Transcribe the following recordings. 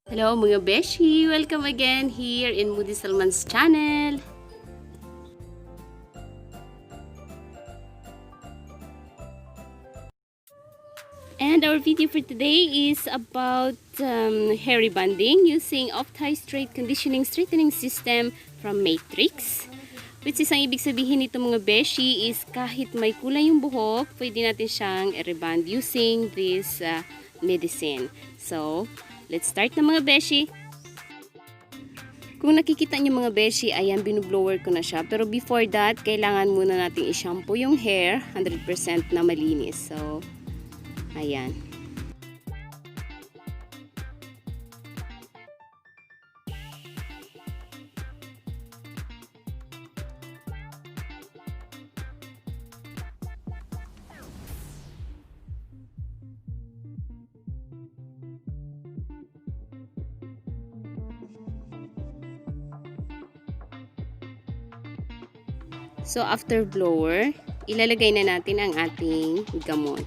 Hello mga beshi! Welcome again here in Moody Salman's channel. And our video for today is about hair rebonding using Opti Straight Conditioning Straightening System from Matrix. Which is, ang ibig sabihin nito mga beshi is kahit may kulay yung buhok, pwede natin siyang i-rebond using this medicine. So, let's start na mga beshi! Kung nakikita niyo mga beshi, ayan, binublower ko na siya. Pero before that, kailangan muna natin i-shampoo yung hair, 100% na malinis. So, ayan. So, after blower, ilalagay na natin ang ating gamot.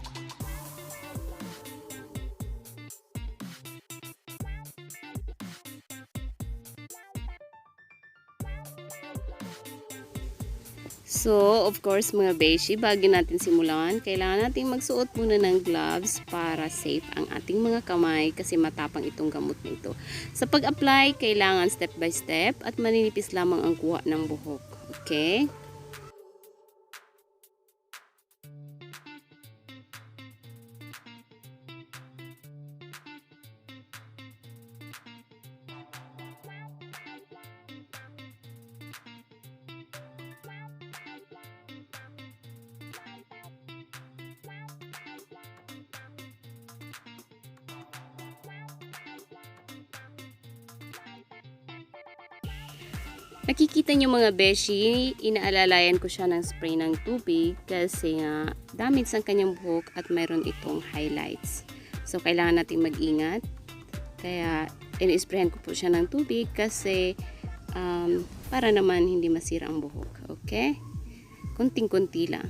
So, of course, mga beshi, bago natin simulan, kailangan natin magsuot muna ng gloves para safe ang ating mga kamay kasi matapang itong gamot na ito. Sa pag-apply, kailangan step by step at maninipis lamang ang kuha ng buhok. Okay? Nakikita nyo mga beshi, inaalalayan ko siya ng spray ng tubig kasi nga damage ang kanyang buhok at mayroon itong highlights. So, kailangan natin mag-ingat. Kaya, in-sprayan ko po siya ng tubig kasi para naman hindi masira ang buhok. Okay? Kunting-kunti lang.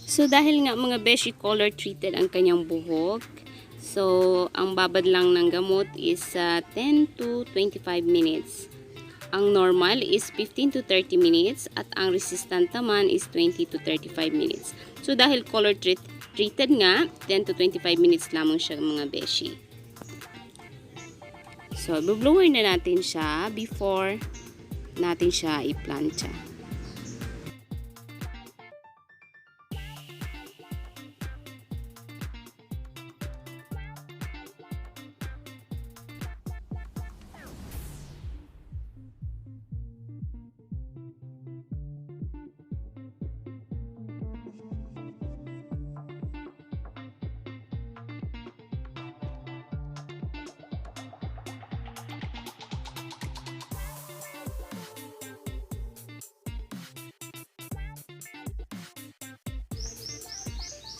So, dahil nga mga beshi color treated ang kanyang buhok, so, ang babad lang ng gamot is 10 to 25 minutes. Ang normal is 15 to 30 minutes at ang resistant naman is 20 to 35 minutes. So, dahil color treated nga, 10 to 25 minutes lamang siya mga beshi. So, i-blower na natin siya before natin siya i-plancha.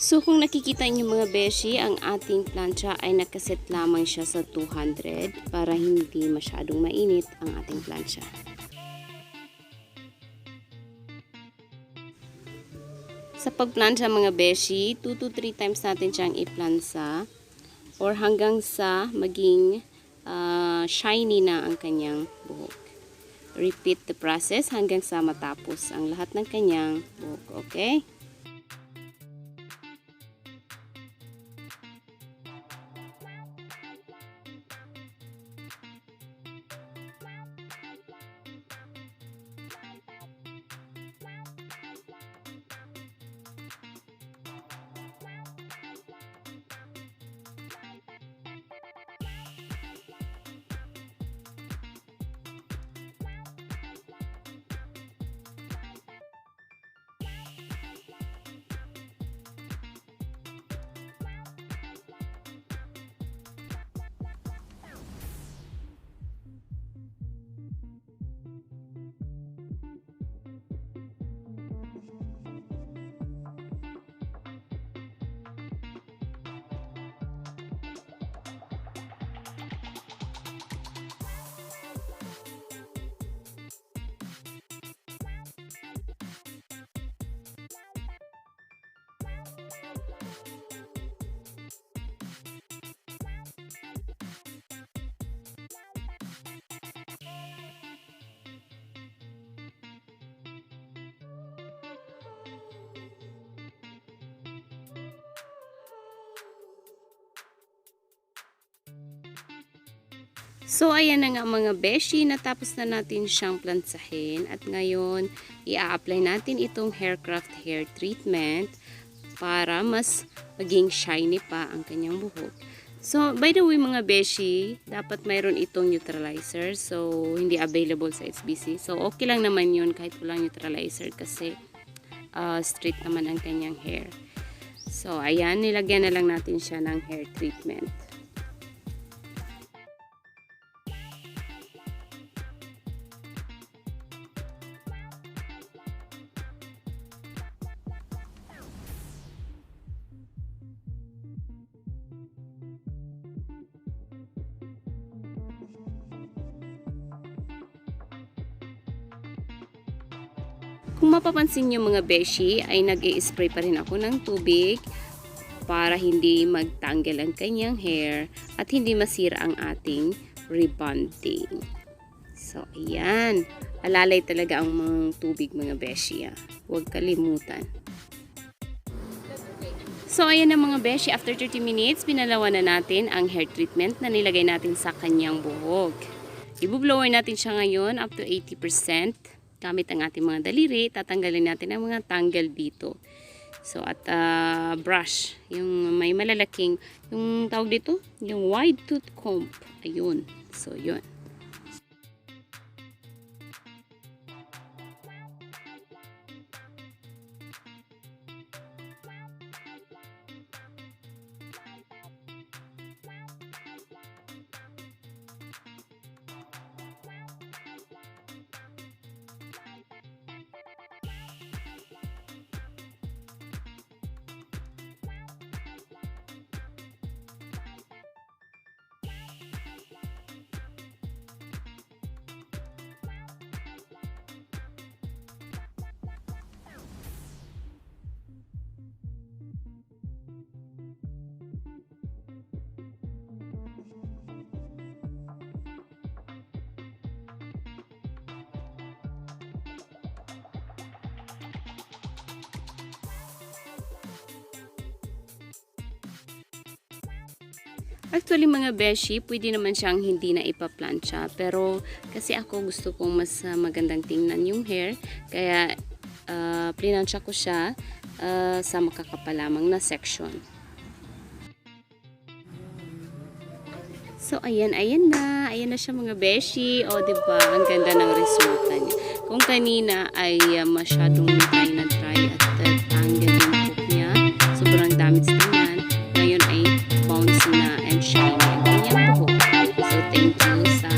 So, kung nakikita niyo mga beshi, ang ating plancha ay nakaset lamang siya sa 200 para hindi masyadong mainit ang ating plancha. Sa pagplancha mga beshi, 2 to 3 times natin siyang iplansa or hanggang sa maging shiny na ang kanyang buhok. Repeat the process hanggang sa matapos ang lahat ng kanyang buhok. Okay? So, ayan na nga mga beshi, natapos na natin siyang plansahin at ngayon, i-apply natin itong Haircraft hair treatment para mas maging shiny pa ang kanyang buhok. So, by the way mga beshi, dapat mayroon itong neutralizer. So, hindi available sa SBC. So, okay lang naman yun kahit walang neutralizer kasi straight naman ang kanyang hair. So, ayan, nilagyan na lang natin siya ng hair treatment. Kung mapapansin nyo mga beshi, ay nag-i-spray pa rin ako ng tubig para hindi magtanggal ang kanyang hair at hindi masira ang ating rebonding. So, ayan. Alalay talaga ang mga tubig mga beshi. Huwag kalimutan. So, ayan na mga beshi. After 30 minutes, pinalawan na natin ang hair treatment na nilagay natin sa kanyang buhok. I-blower natin siya ngayon up to 80%. Gamit ang ating mga daliri, tatanggalin natin ang mga tanggal dito. So, at brush, yung may malalaking, yung tawag dito, yung wide tooth comb. Ayun. So, yun. Actually mga beshi, pwede naman siyang hindi na ipa-plancha. Pero kasi ako gusto kong mas magandang tingnan yung hair. Kaya plinansya ko siya sa makakapalamang na section. So ayan na. Ayan na siya mga beshi. O diba, ang ganda ng resulta niya. Kung kanina ay masyadong try na try at tanggal yung buhok niya. Sobrang dami sa tingnan. Ngayon ay bouncy na and shiny ang kanyang buhok. So, thank you sa